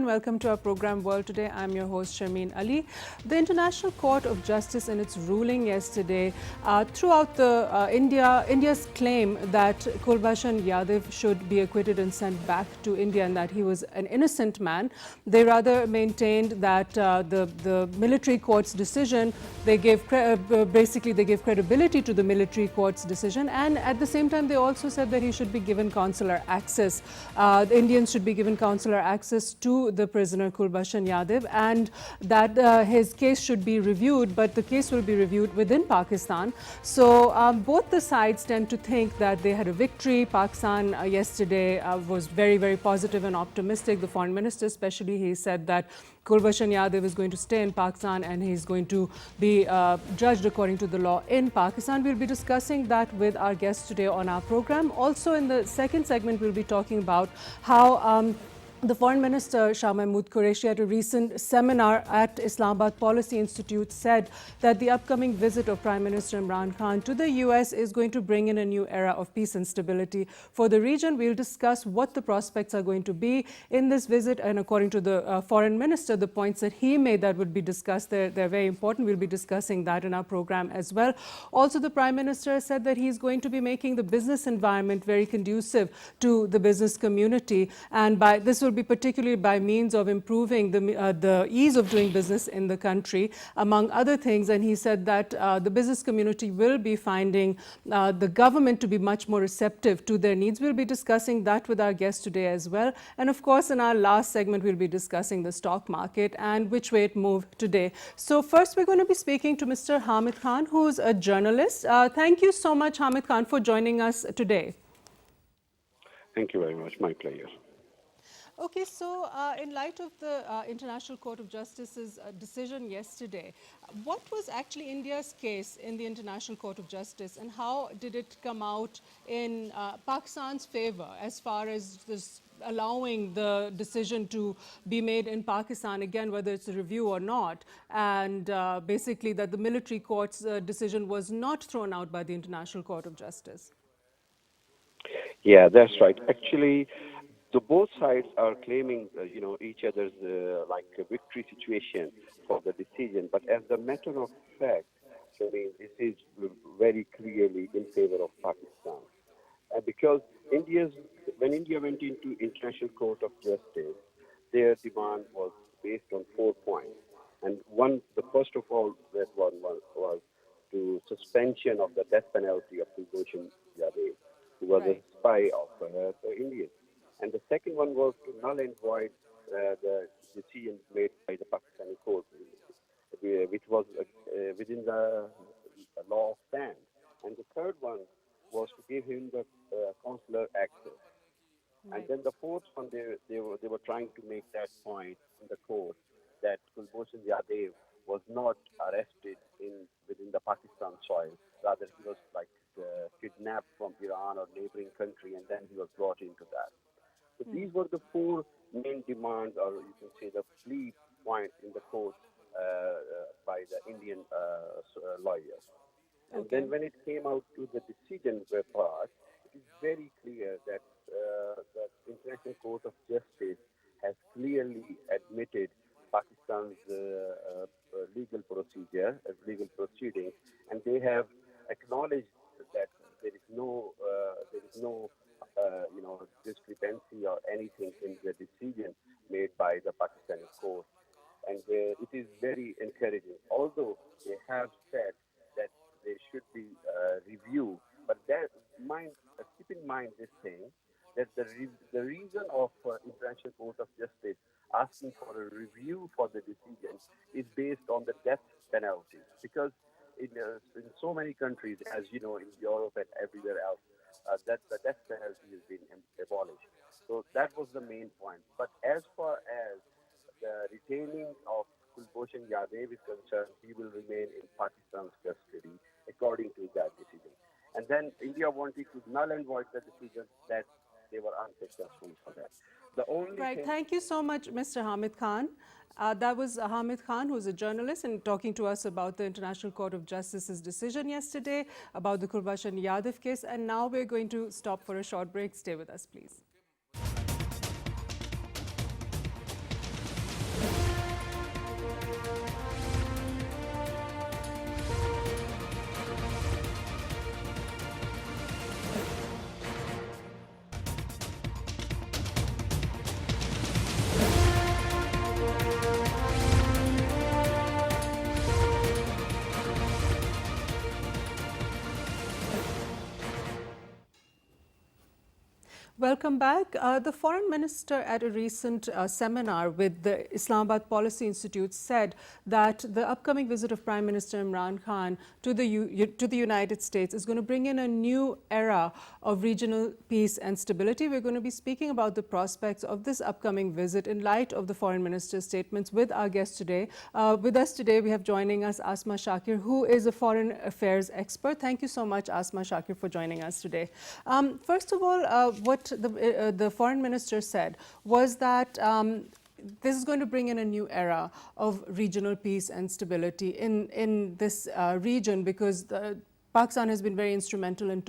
welcome to our program World Today. I'm your host Sharmeen Ali. The International Court of Justice in its ruling yesterday throughout India's claim that Kulbhushan Yadav should be acquitted and sent back to India and that he was an innocent man. They rather maintained that the military court's decision, they gave credibility to the military court's decision, and at the same time they also said that he should be given consular access. The Indians should be given consular access to the prisoner Kulbhushan Yadav, and that his case should be reviewed, but the case will be reviewed within Pakistan. So both the sides tend to think that they had a victory. Pakistan yesterday was very, very positive and optimistic. The foreign minister especially, he said that Kulbhushan Yadav is going to stay in Pakistan and he's going to be judged according to the law in Pakistan. We'll be discussing that with our guests today on our program. Also in the second segment, we'll be talking about how the Foreign Minister Shah Mahmood Qureshi at a recent seminar at Islamabad Policy Institute said that the upcoming visit of Prime Minister Imran Khan to the US is going to bring in a new era of peace and stability for the region. We'll discuss what the prospects are going to be in this visit, and according to the Foreign Minister, the points that he made that would be discussed, they're very important. We'll be discussing that in our program as well. Also, the Prime Minister said that he's going to be making the business environment very conducive to the business community, and by this will be particularly by means of improving the ease of doing business in the country, among other things. And he said that the business community will be finding the government to be much more receptive to their needs. We'll be discussing that with our guest today as well. And of course, in our last segment, we'll be discussing the stock market and which way it moved today. So first, we're going to be speaking to Mr. Hamid Khan, who's a journalist. Thank you so much, Hamid Khan, for joining us today. Thank you very much. My pleasure. Okay, so in light of the International Court of Justice's decision yesterday, what was actually India's case in the International Court of Justice, and how did it come out in Pakistan's favor as far as this allowing the decision to be made in Pakistan, again, whether it's a review or not, and basically that the military court's decision was not thrown out by the International Court of Justice? Yeah, that's right. Actually, so both sides are claiming, each other's like a victory situation for the decision. But as a matter of fact, I mean, this is very clearly in favor of Pakistan, because when India went into International Court of Justice, their demand was based on 4 points, and the first of all, that one was to suspension of the death penalty of Kulbhushan Yadav, who was a spy of the Indians. And the second one was to null and void the decision made by the Pakistani court, which was within the law of land. And the third one was to give him the consular access. Right. And then the fourth one, they were trying to make that point in the court that Kulbhushan Yadav was not arrested within the Pakistan soil. Rather, he was kidnapped from Iran or neighboring country, and then he was brought into that. So these were the 4 main demands, or you can say the plea points in the court by the Indian lawyers. And then when it came out to the decision part, it is very clear that the International Court of Justice has clearly admitted Pakistan's legal procedure as legal proceedings, and they have acknowledged that there is no discrepancy or anything in the decision made by the Pakistani court. And it is very encouraging, although they have said that there should be review. But keep in mind this thing, that the reason of International Court of Justice asking for a review for the decision is based on the death penalty. Because in so many countries, as you know, in Europe and everywhere else, that the death penalty has been abolished. So that was the main point. But as far as the retaining of Kulbhushan Yadav is concerned, he will remain in Pakistan's custody according to that decision. And then India wanted to null and void the decision, that they were unsuccessful for that. The only Thank you so much, Mr. Hamid Khan. That was Hamid Khan, who's a journalist, and talking to us about the International Court of Justice's decision yesterday about the Kulbhushan Yadav case. And now we're going to stop for a short break. Stay with us, please. Welcome back. The foreign minister at a recent seminar with the Islamabad Policy Institute said that the upcoming visit of Prime Minister Imran Khan to the United States is going to bring in a new era of regional peace and stability. We're going to be speaking about the prospects of this upcoming visit in light of the foreign minister's statements with our guest today. With us today, we have joining us Asma Shakir, who is a foreign affairs expert. Thank you so much, Asma Shakir, for joining us today. First of all, what the foreign minister said was that this is going to bring in a new era of regional peace and stability in this region, because Pakistan has been very instrumental in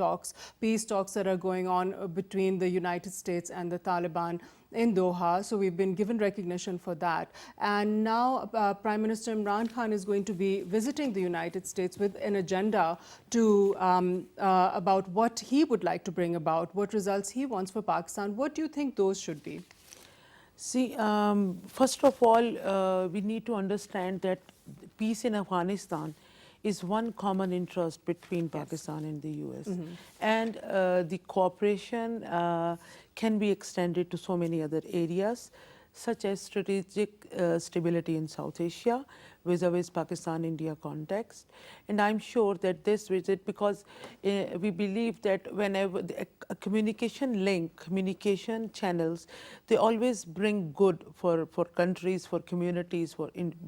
peace talks that are going on between the United States and the Taliban in Doha. So we've been given recognition for that. And now Prime Minister Imran Khan is going to be visiting the United States with an agenda to about what he would like to bring about, what results he wants for Pakistan. What do you think those should be? See, first of all, we need to understand that peace in Afghanistan is one common interest between Pakistan and the US. And the cooperation can be extended to so many other areas, such as strategic stability in South Asia, vis-a-vis Pakistan-India context. And I'm sure that this visit, because we believe that whenever a communication link, communication channels, they always bring good for countries, for communities,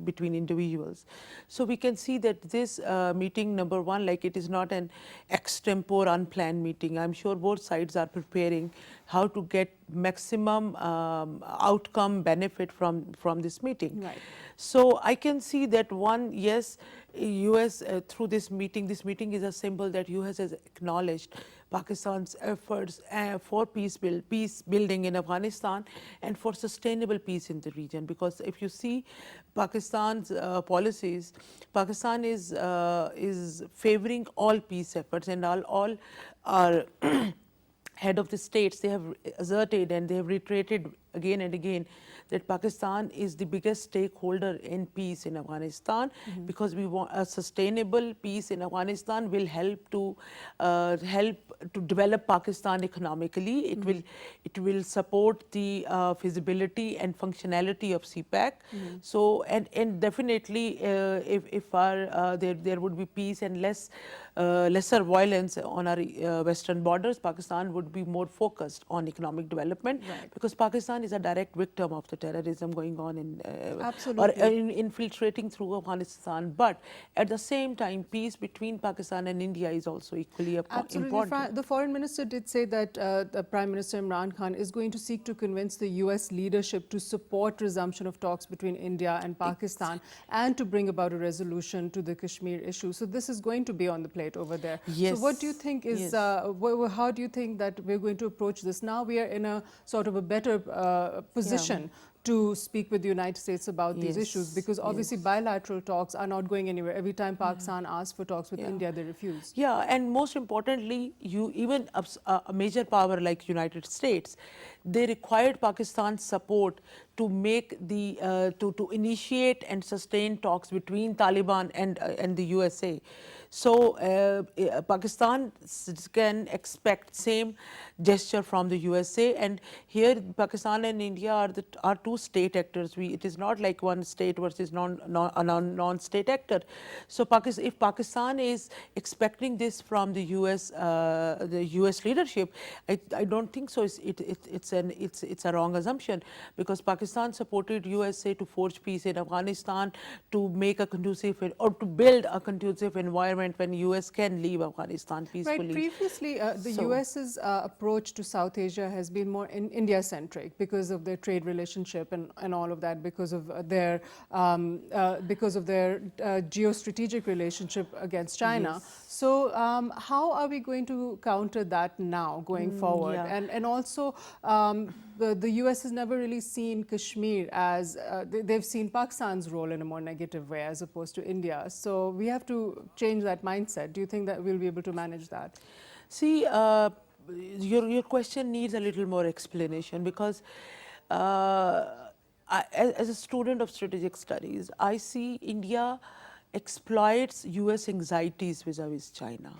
between individuals. So we can see that this meeting, number one, like it is not an extempore, unplanned meeting. I'm sure both sides are preparing how to get maximum outcome benefit from this meeting. Right. So I can see that one, yes, US through this meeting is a symbol that US has acknowledged Pakistan's efforts for peace building in Afghanistan and for sustainable peace in the region. Because if you see Pakistan's policies, Pakistan is favoring all peace efforts, and all are head of the states, they have asserted and they have reiterated again and again that Pakistan is the biggest stakeholder in peace in Afghanistan, because we want a sustainable peace in Afghanistan will help to develop Pakistan economically. It will support the feasibility and functionality of CPEC. So and definitely if there would be peace and lesser violence on our western borders, Pakistan would be more focused on economic development, because Pakistan is a direct victim of the terrorism going on or infiltrating through Afghanistan. But at the same time, peace between Pakistan and India is also equally important. The foreign minister did say that the Prime Minister Imran Khan is going to seek to convince the US leadership to support resumption of talks between India and Pakistan and to bring about a resolution to the Kashmir issue. So this is going to be on the plate over there. Yes. So what do you think is, how do you think that we're going to approach this? Now we are in a sort of a better position to speak with the United States about these issues, because obviously bilateral talks are not going anywhere. Every time Pakistan asks for talks with India, they refuse. Yeah, and most importantly, even a major power like United States, they required Pakistan's support to make to initiate and sustain talks between Taliban and the USA. So Pakistan can expect same gesture from the USA, and here Pakistan and India are two state actors. It is not like one state versus non-state actor. So if Pakistan is expecting this from the US leadership, I don't think so. It's a wrong assumption, because Pakistan supported USA to forge peace in Afghanistan, to make a conducive or to build a conducive environment when US can leave Afghanistan peacefully. Right. Previously, the US's approach to South Asia has been more India-centric because of their trade relationship and all of that, because of their geostrategic relationship against China. So how are we going to counter that now going forward? And also, the US has never really seen Kashmir as, they've seen Pakistan's role in a more negative way as opposed to India. So we have to change that mindset. Do you think that we'll be able to manage that? See, your question needs a little more explanation, because as a student of strategic studies, I see India exploits US anxieties vis-a-vis China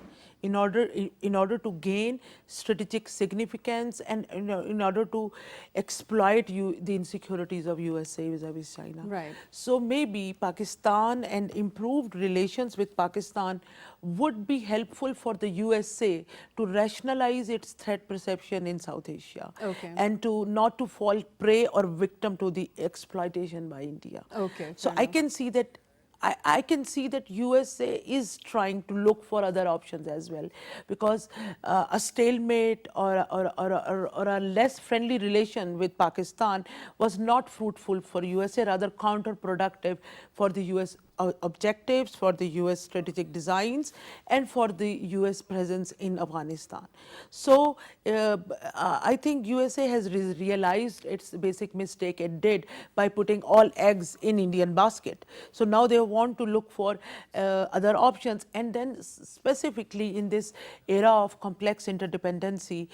in order to gain strategic significance and in order to exploit the insecurities of USA vis-a-vis China. Right. So maybe Pakistan and improved relations with Pakistan would be helpful for the USA to rationalize its threat perception in South Asia Okay. and to not to fall prey or victim to the exploitation by India. Okay, So fair I enough. can see that I can see that USA is trying to look for other options as well, because a stalemate or a less friendly relation with Pakistan was not fruitful for USA, rather counterproductive for the US objectives, for the US strategic designs, and for the US presence in Afghanistan. So I think USA has realized its basic mistake it did by putting all eggs in Indian basket. So now they want to look for other options, and then specifically in this era of complex interdependency,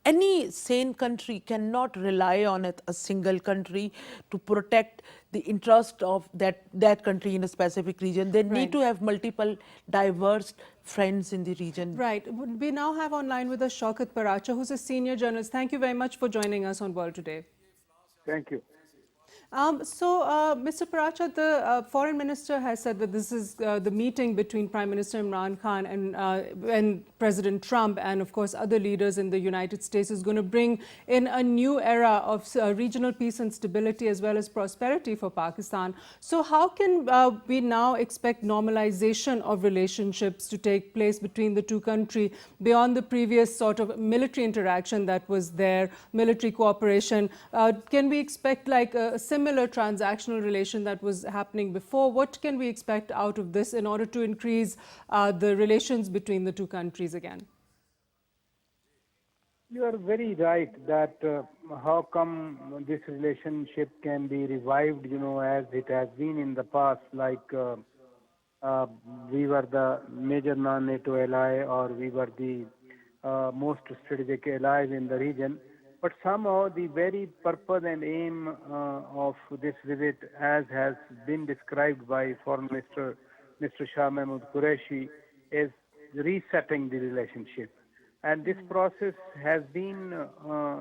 any sane country cannot rely on a single country to protect the interest of that country in a specific region. They need Right. to have multiple diverse friends in the region. Right. We now have online with us Shaukat Paracha, who's a senior journalist. Thank you very much for joining us on World Today. Thank you. Mr. Paracha, the foreign minister has said that this is the meeting between Prime Minister Imran Khan and President Trump and, of course, other leaders in the United States is going to bring in a new era of regional peace and stability as well as prosperity for Pakistan. So how can we now expect normalization of relationships to take place between the two countries beyond the previous sort of military interaction that was there, military cooperation? Can we expect like a similar transactional relation that was happening before? What can we expect out of this in order to increase the relations between the two countries again? You are very right that how come this relationship can be revived, as it has been in the past, like uh, we were the major non-NATO ally, or we were the most strategic allies in the region. But somehow the very purpose and aim of this visit, as has been described by Foreign Minister Mr. Shah Mahmood Qureshi, is resetting the relationship. And this process has been, uh,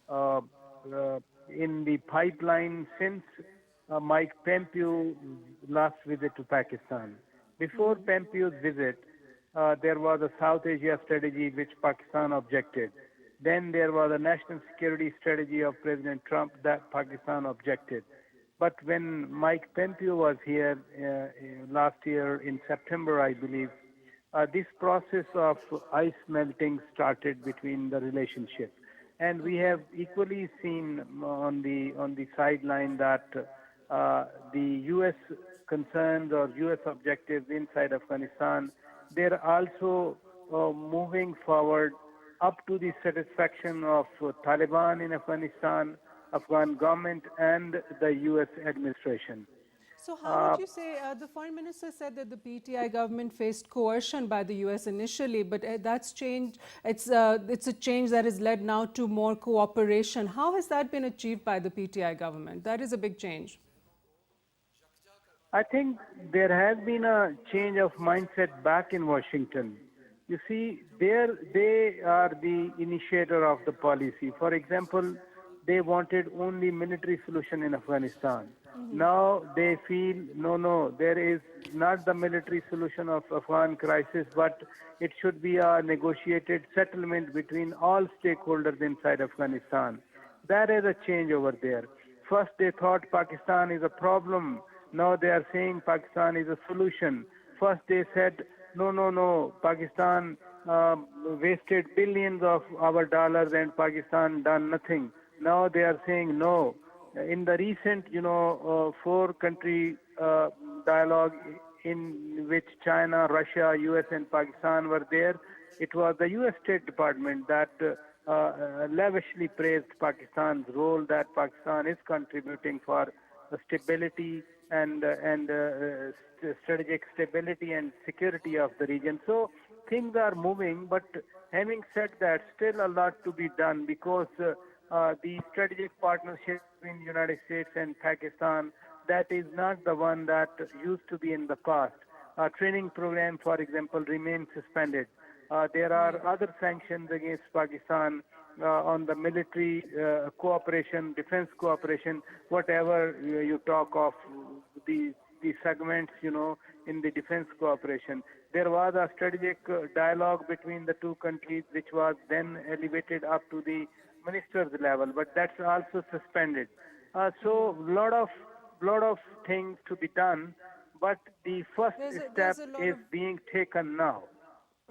uh, in the pipeline since Mike Pompeo's last visit to Pakistan. Before Pompeo's visit, there was a South Asia strategy which Pakistan objected. Then there was a national security strategy of President Trump that Pakistan objected. But when Mike Pompeo was here last year in September, I believe, this process of ice melting started between the relationship, and we have equally seen on the sideline that the U.S. concerns or U.S. objectives inside Afghanistan, they're also moving forward up to the satisfaction of Taliban in Afghanistan, Afghan government, and the U.S. administration. So how would Uh, you say, the foreign minister said that the PTI government faced coercion by the US initially, but that's changed. It's a change that has led now to more cooperation. How has that been achieved by the PTI government? That is a big change. I think there has been a change of mindset back in Washington. You see, they are the initiator of the policy. For example, they wanted only military solution in Afghanistan. Now they feel, no, there is not the military solution of Afghan crisis, but it should be a negotiated settlement between all stakeholders inside Afghanistan. That is a change over there. First, they thought Pakistan is a problem. Now they are saying Pakistan is a solution. First, they said, no, Pakistan wasted billions of our dollars and Pakistan done nothing. Now they are saying no. In the recent, four-country dialogue in which China, Russia, US, and Pakistan were there, it was the US State Department that lavishly praised Pakistan's role, that Pakistan is contributing for the stability and strategic stability and security of the region. So things are moving, but having said that, still a lot to be done, because the strategic partnership between the United States and Pakistan, that is not the one that used to be in the past. Training program, for example, remains suspended. There are other sanctions against Pakistan on the military cooperation, defense cooperation, whatever you talk of the segments, in the defense cooperation. There was a strategic dialogue between the two countries, which was then elevated up to the ministers level, but that's also suspended. So lot of things to be done, but the first step there's a lot is of being taken now.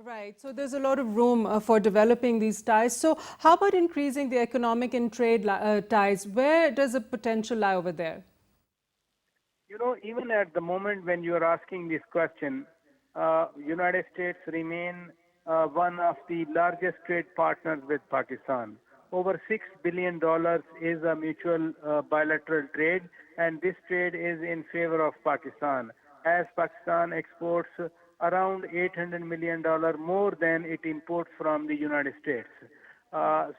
Right. So there's a lot of room for developing these ties. So how about increasing the economic and trade ties? Where does the potential lie over there? Even at the moment when you are asking this question, United States remain one of the largest trade partners with Pakistan. Over $6 billion is a mutual bilateral trade, and this trade is in favor of Pakistan, as Pakistan exports around $800 million more than it imports from the United States.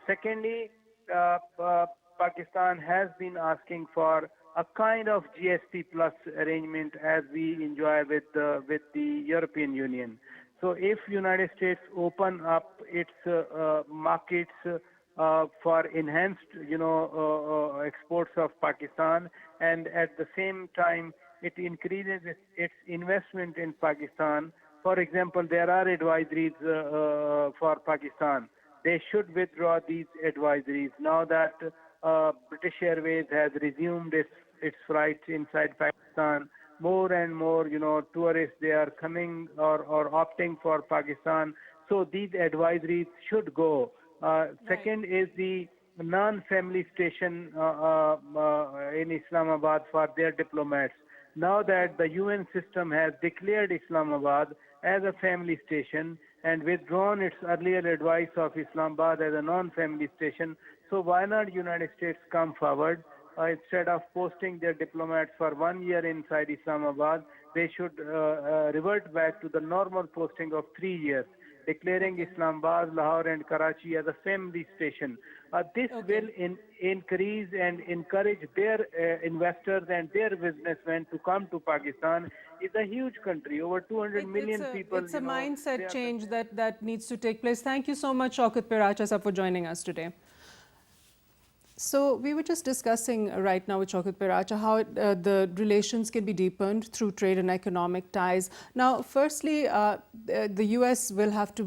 Secondly, Pakistan has been asking for a kind of GSP plus arrangement as we enjoy with the European Union. So if United States open up its markets for enhanced, exports of Pakistan, and at the same time it increases its investment in Pakistan. For example, there are advisories for Pakistan. They should withdraw these advisories now that British Airways has resumed its flights inside Pakistan. More and more, tourists, they are coming or opting for Pakistan. So these advisories should go. Second is the non-family station in Islamabad for their diplomats. Now that the UN system has declared Islamabad as a family station and withdrawn its earlier advice of Islamabad as a non-family station, so why not United States come forward? Instead of posting their diplomats for 1 year inside Islamabad, they should revert back to the normal posting of 3 years, declaring Islamabad, Lahore and Karachi as a family station. This will increase and encourage their investors and their businessmen to come to Pakistan. It's a huge country, over 200 million people. It's a mindset change that needs to take place. Thank you so much, Shaukat Piracha sir, for joining us today. So we were just discussing right now with Shaukat Piracha how the relations can be deepened through trade and economic ties. Now, firstly, the US will have to,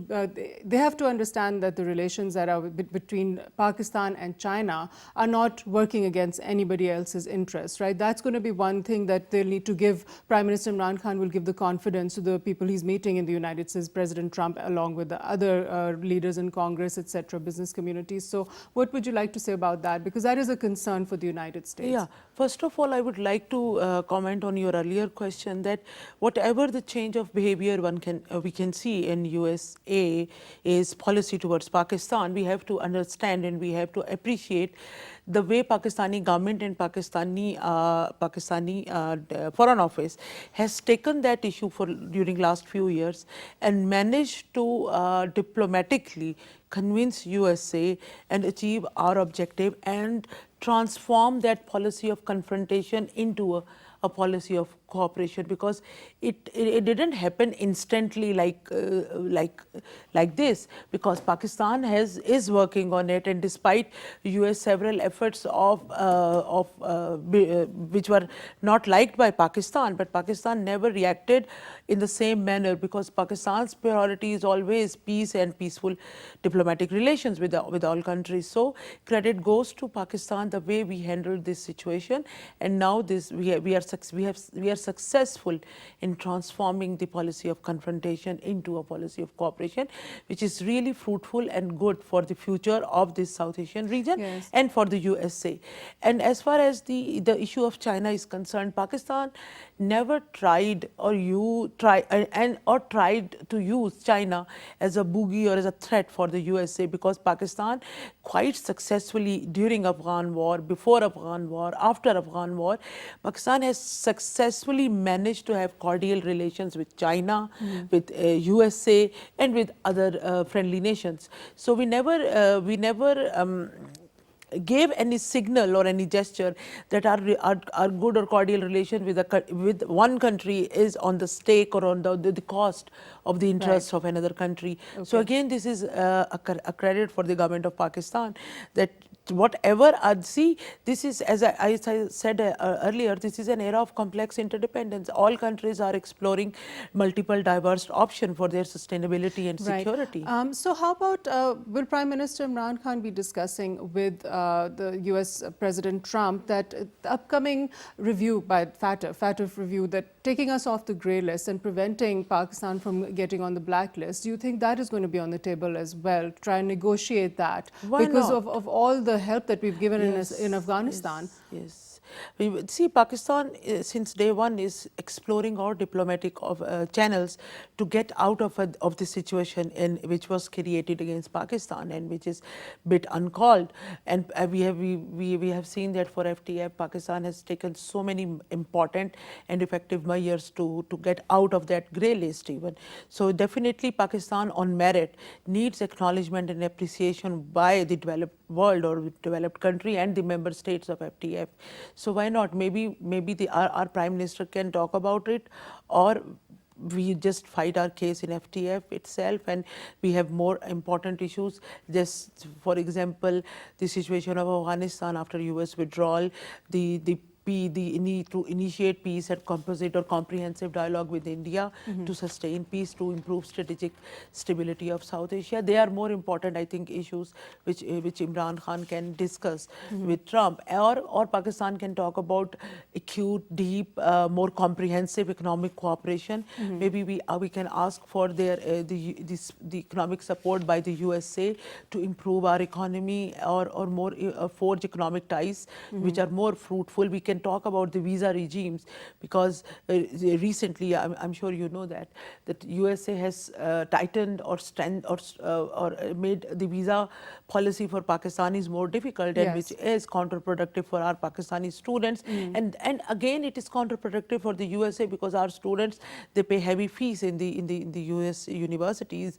they have to understand that the relations that are between Pakistan and China are not working against anybody else's interests, right? That's going to be one thing that they'll need to give. Prime Minister Imran Khan will give the confidence to the people he's meeting in the United States, President Trump, along with the other leaders in Congress, etc., business communities. So what would you like to say about that? Because that is a concern for the United States. Yeah, first of all, I would like to comment on your earlier question that whatever the change of behavior we can see in USA is policy towards Pakistan, we have to understand and we have to appreciate the way Pakistani government and Pakistani Foreign Office has taken that issue during last few years and managed to diplomatically convince USA and achieve our objective and transform that policy of confrontation into a policy of cooperation, because it didn't happen instantly like this, because Pakistan is working on it, and despite US several efforts which were not liked by Pakistan, but Pakistan never reacted in the same manner, because Pakistan's priority is always peace and peaceful diplomatic relations with all countries. So credit goes to Pakistan the way we handled this situation, and now we are successful in transforming the policy of confrontation into a policy of cooperation, which is really fruitful and good for the future of this South Asian region. Yes. And for the USA. And as far as the issue of China is concerned, Pakistan never tried tried to use China as a boogie or as a threat for the USA, because Pakistan quite successfully during Afghan war, before Afghan war, after Afghan war, Pakistan has successfully managed to have cordial relations with China, with USA and with other friendly nations. So we never gave any signal or any gesture that our good or cordial relation with one country is on the stake or on the cost of the interests of another country. So again, this is a credit for the government of Pakistan that whatever see, this is, as I said earlier, this is an era of complex interdependence. All countries are exploring multiple diverse options for their sustainability and security. So how about, will Prime Minister Imran Khan be discussing with the US President Trump that the upcoming review by FATF review, that taking us off the grey list and preventing Pakistan from getting on the blacklist, do you think that is going to be on the table as well, try and negotiate that? Why because not? of all the help that we've given in Afghanistan? Yes. See, Pakistan since day one is exploring all diplomatic channels to get out of the situation which was created against Pakistan and which is a bit uncalled. And we have seen that for FTF, Pakistan has taken so many important and effective measures to get out of that grey list even. So definitely Pakistan on merit needs acknowledgement and appreciation by the developed world or developed country and the member states of FTF. So why not? Maybe our Prime Minister can talk about it, or we just fight our case in FTF itself, and we have more important issues. Just for example, the situation of Afghanistan after US withdrawal, the need to initiate peace and composite or comprehensive dialogue with India to sustain peace, to improve strategic stability of South Asia. They are more important, I think, issues which Imran Khan can discuss with Trump, or Pakistan can talk about acute, deep, more comprehensive economic cooperation. Maybe we can ask for their the economic support by the USA to improve our economy, or more forge economic ties which are more fruitful. We can talk about the visa regimes, because recently, I'm sure you know that USA has tightened or made the visa policy for Pakistanis more difficult, and which is counterproductive for our Pakistani students. And again, it is counterproductive for the USA, because our students, they pay heavy fees in the US universities,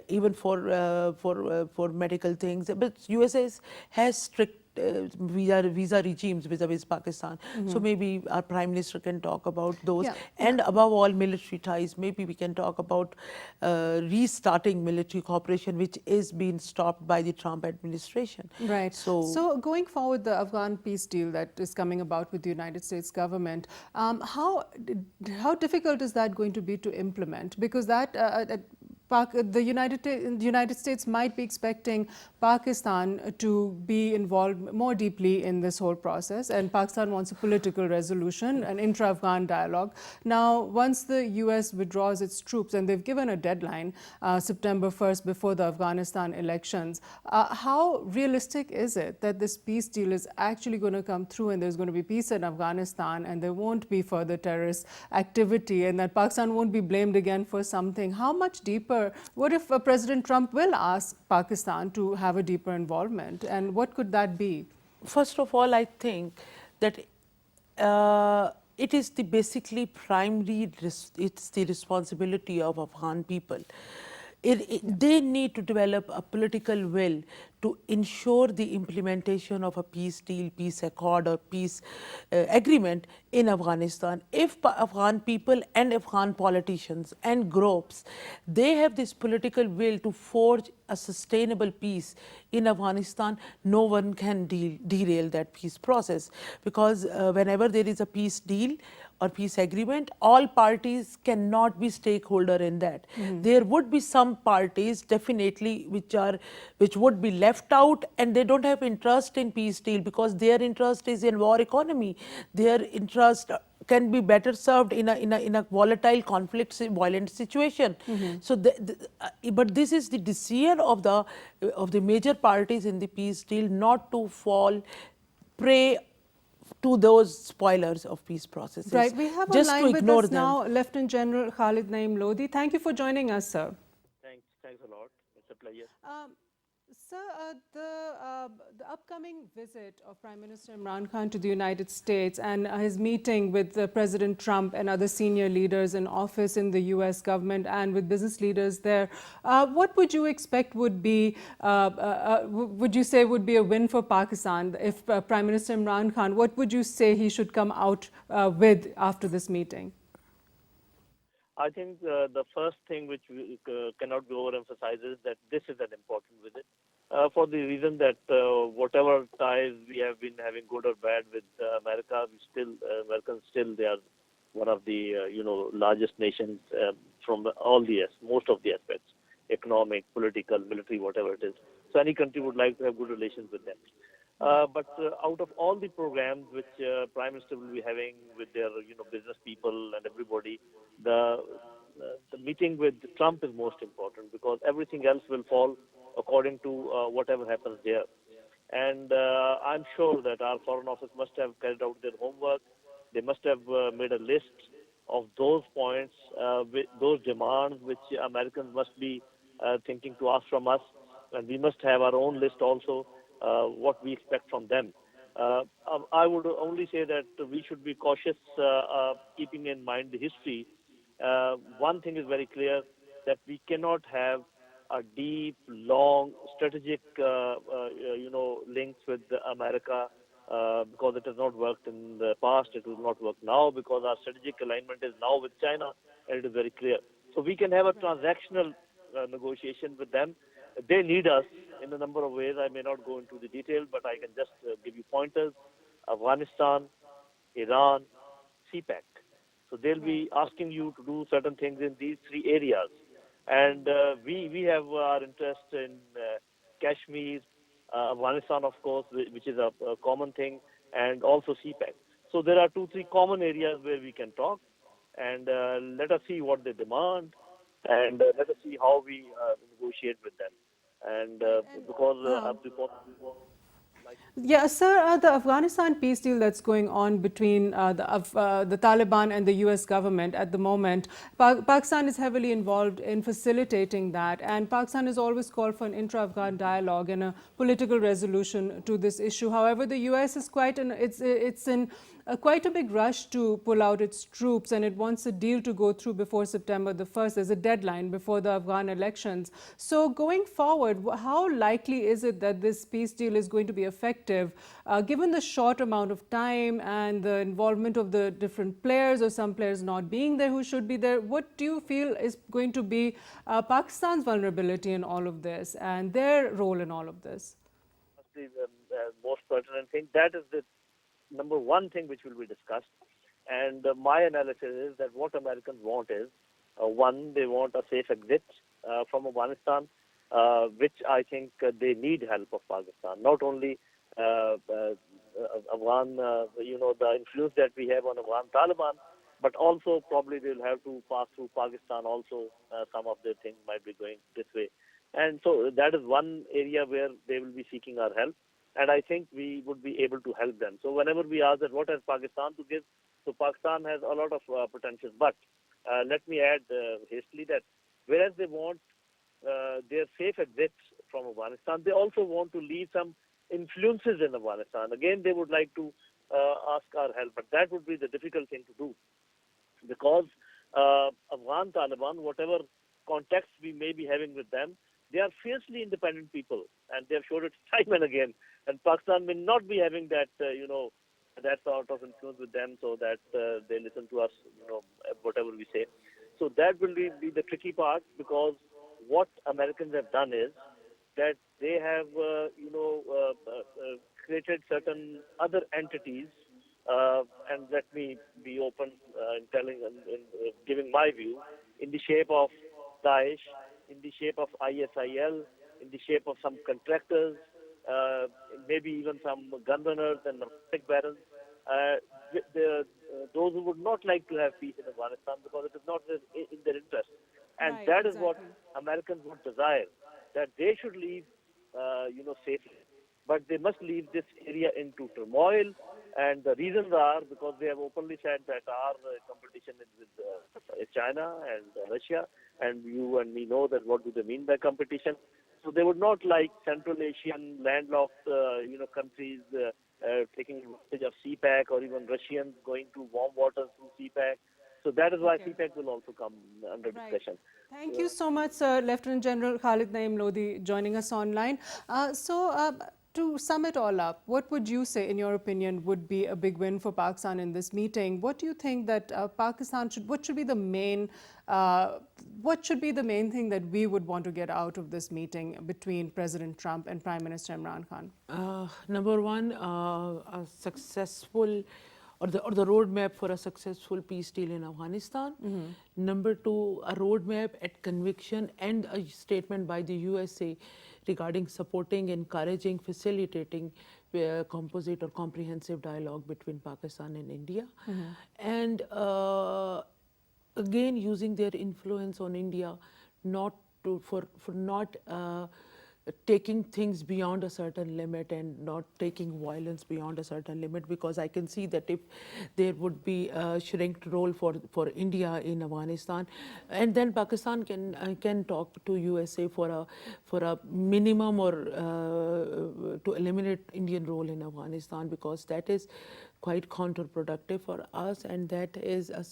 even for medical things. But USA has strict visa regimes vis-a-vis Pakistan. So maybe our Prime Minister can talk about those. And above all, military ties. Maybe we can talk about restarting military cooperation, which is being stopped by the Trump administration. Right. So going forward, the Afghan peace deal that is coming about with the United States government, how difficult is that going to be to implement? Because that the United States might be expecting Pakistan to be involved more deeply in this whole process, and Pakistan wants a political resolution, an intra-Afghan dialogue. Now, once the US withdraws its troops, and they've given a deadline, September 1st, before the Afghanistan elections, how realistic is it that this peace deal is actually going to come through, and there's going to be peace in Afghanistan, and there won't be further terrorist activity, and that Pakistan won't be blamed again for something? How much deeper? What if President Trump will ask Pakistan to have a deeper involvement, and what could that be? First of all, I think that it is basically primary, it's the responsibility of Afghan people. They need to develop a political will to ensure the implementation of a peace deal, peace accord, or peace agreement in Afghanistan. If Afghan people and Afghan politicians and groups, they have this political will to forge a sustainable peace in Afghanistan, no one can derail that peace process. Because whenever there is a peace deal or peace agreement, all parties cannot be stakeholder in that. There would be some parties definitely which would be left out, and they don't have interest in peace deal because their interest is in war economy. Their interest can be better served in a volatile conflict, violent situation. So, but this is the decision of the major parties in the peace deal not to fall prey to those spoilers of peace processes. Right. We have just online to ignore with us them. now Lieutenant General Khalid Naeem Lodi. Thank you for joining us, sir. Thanks a lot. It's a pleasure. Sir, the upcoming visit of Prime Minister Imran Khan to the United States and his meeting with President Trump and other senior leaders in office in the U.S. government and with business leaders there, what would you expect would be, would you say would be a win for Pakistan if Prime Minister Imran Khan, what would you say he should come out with after this meeting? I think the first thing which we cannot be overemphasized is that this is an important visit for the reason that whatever ties we have been having, good or bad, with America, we still Americans still they are one of the largest nations from most of the aspects, economic, political, military, whatever it is. So any country would like to have good relations with them. But out of all the programs which Prime Minister will be having with their business people and everybody, the the meeting with Trump is most important because everything else will fall according to whatever happens there. And I'm sure that our Foreign Office must have carried out their homework. They must have made a list of those points, with those demands which Americans must be thinking to ask from us. And we must have our own list also, what we expect from them. I would only say that we should be cautious, keeping in mind the history. One thing is very clear, that we cannot have a deep, long, strategic, links with America because it has not worked in the past. It will not work now because our strategic alignment is now with China, and it is very clear. So we can have a transactional negotiation with them. They need us in a number of ways. I may not go into the detail, but I can just give you pointers. Afghanistan, Iran, CPEC. So they'll be asking you to do certain things in these three areas. And we have our interest in Kashmir, Afghanistan, of course, which is a common thing, and also CPEC. So there are 2, 3 common areas where we can talk, and let us see what they demand, and let us see how we negotiate with them. And because of the Yeah, sir, the Afghanistan peace deal that's going on between the Taliban and the U.S. government at the moment, Pakistan is heavily involved in facilitating that, and Pakistan has always called for an intra-Afghan dialogue and a political resolution to this issue. However, the U.S. is it's in quite a big rush to pull out its troops, and it wants a deal to go through before September the 1st. There's a deadline before the Afghan elections. So going forward, how likely is it that this peace deal is going to be effective, given the short amount of time and the involvement of the different players, or some players not being there who should be there? What do you feel is going to be Pakistan's vulnerability in all of this and their role in all of this? the most pertinent thing. That is the number one thing which will be discussed. And my analysis is that what Americans want is, one, they want a safe exit from Afghanistan, which I think they need help of Pakistan. Not only Afghan, the influence that we have on Afghan Taliban, but also probably they'll have to pass through Pakistan also. Some of their things might be going this way. And so that is one area where they will be seeking our help. And I think we would be able to help them. So whenever we ask that what has Pakistan to give, so Pakistan has a lot of potential. But let me add hastily that whereas they want their safe exit from Afghanistan, they also want to leave some influences in Afghanistan. Again, they would like to ask our help, but that would be the difficult thing to do, because Afghan Taliban, whatever contacts we may be having with them, they are fiercely independent people, and they have showed it time and again. And Pakistan may not be having that, that sort of influence with them, so that they listen to us, whatever we say. So that will be the tricky part, because what Americans have done is that they have, created certain other entities, and let me be open in telling and giving my view, in the shape of Daesh, in the shape of ISIL, in the shape of some contractors, maybe even some gun runners and narcotic barons, those who would not like to have peace in Afghanistan because it is not in their interest. And Right, that is exactly. what Americans would desire, that they should leave, safely. but they must leave this area into turmoil. And the reasons are because they have openly said that our competition is with China and Russia, and you and me know that what do they mean by competition. So they would not like Central Asian landlocked, countries taking advantage of CPEC, or even Russians going to warm waters through CPEC. So that is why Okay. CPEC will also come under Right. discussion. Thank you so much, sir. Lieutenant General Khalid Naim Lodi joining us online. To sum it all up, what would you say, in your opinion, would be a big win for Pakistan in this meeting? What do you think that Pakistan should? Uh, what should be the main thing that we would want to get out of this meeting between President Trump and Prime Minister Imran Khan? Number one, a successful or the roadmap for a successful peace deal in Afghanistan. Number two, a roadmap at conviction and a statement by the USA regarding supporting, encouraging, facilitating composite or comprehensive dialogue between Pakistan and India. And again, using their influence on India not to, for not taking things beyond a certain limit and not taking violence beyond a certain limit, because I can see that if there would be a shrinked role for India in Afghanistan, and then Pakistan can talk to USA for a minimum or to eliminate Indian role in Afghanistan, because that is quite counterproductive for us, and that is a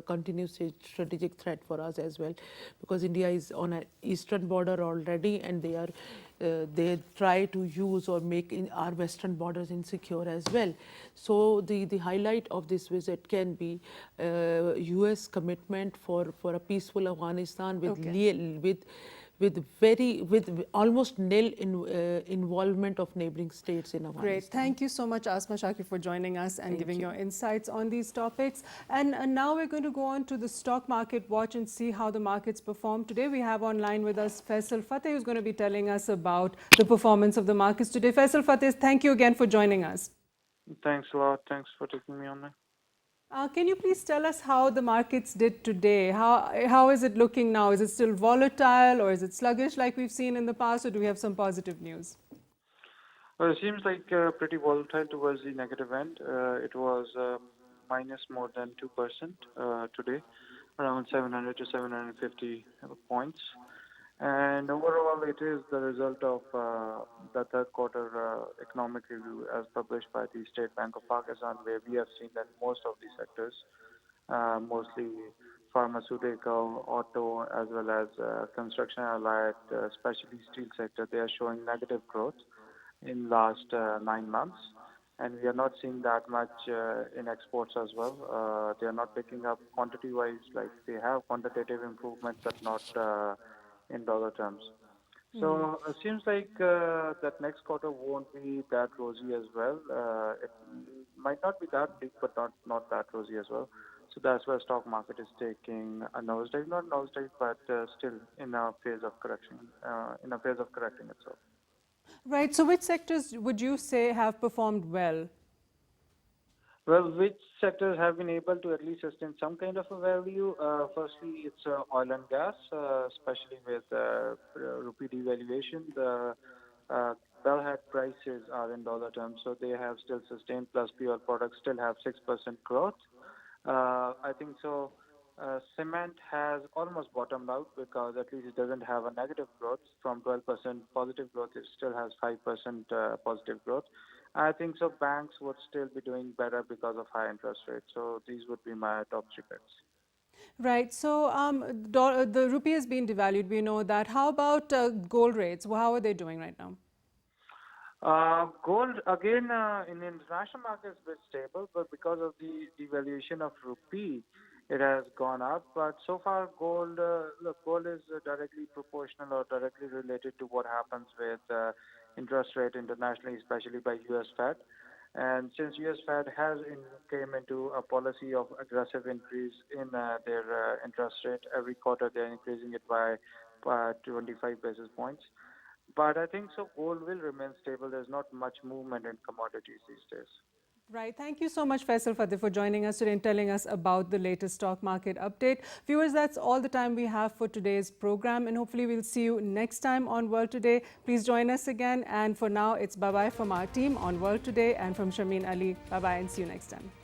continuous strategic threat for us as well, because India is on an eastern border already, and they try to use or make our western borders insecure as well. So the highlight of this visit can be US commitment for a peaceful Afghanistan with almost nil involvement of neighboring states in Afghanistan. Great. Thank you so much, Asma Shaki, for joining us and giving your insights on these topics. And now we're going to go on to the stock market watch and see how the markets perform. Today we have online with us Faisal Fateh, who's going to be telling us about the performance of the markets today. Faisal Fateh, thank you again for joining us. Thanks a lot. Thanks for taking me on. Can you please tell us how the markets did today? How is it looking now? Is it still volatile, or is it sluggish like we've seen in the past, or do we have some positive news? Well, it seems like pretty volatile towards the negative end. It was minus more than 2% today, around 700 to 750 points. And overall, it is the result of the third quarter economic review as published by the State Bank of Pakistan, where we have seen that most of the sectors, mostly pharmaceutical, auto, as well as construction allied, especially steel sector, they are showing negative growth in last 9 months. And we are not seeing that much in exports as well. They are not picking up quantity-wise, like they have quantitative improvement, but not in dollar terms. So it seems like that next quarter won't be that rosy as well. It might not be that big, but not that rosy as well. So that's why stock market is taking a nosedive, not nosedive, but still in a phase of correction, correcting itself. Right. So which sectors would you say have performed well? Well, which sectors have been able to at least sustain some kind of a value? Firstly, it's oil and gas, especially with rupee devaluation. The wellhead prices are in dollar terms, so they have still sustained, plus fuel products still have 6% growth. I think so. Cement has almost bottomed out, because at least it doesn't have a negative growth. From 12% positive growth, it still has 5% positive growth. I think so. Banks would still be doing better because of high interest rates. So these would be my top three picks. Right. So the rupee has been devalued. We know that. How about gold rates? How are they doing right now? Gold again in the international market is a bit stable, but because of the devaluation of rupee, it has gone up. But so far, gold is directly proportional or directly related to what happens with interest rate internationally, especially by U.S. Fed. And since U.S. Fed came into a policy of aggressive increase in their interest rate, every quarter they're increasing it by 25 basis points. But I think so gold will remain stable. There's not much movement in commodities these days. Right. Thank you so much, Faisal Fateh, for joining us today and telling us about the latest stock market update. Viewers, that's all the time we have for today's program, and hopefully we'll see you next time on World Today. Please join us again. And for now, it's bye-bye from our team on World Today and from Sharmeen Ali. Bye-bye and see you next time.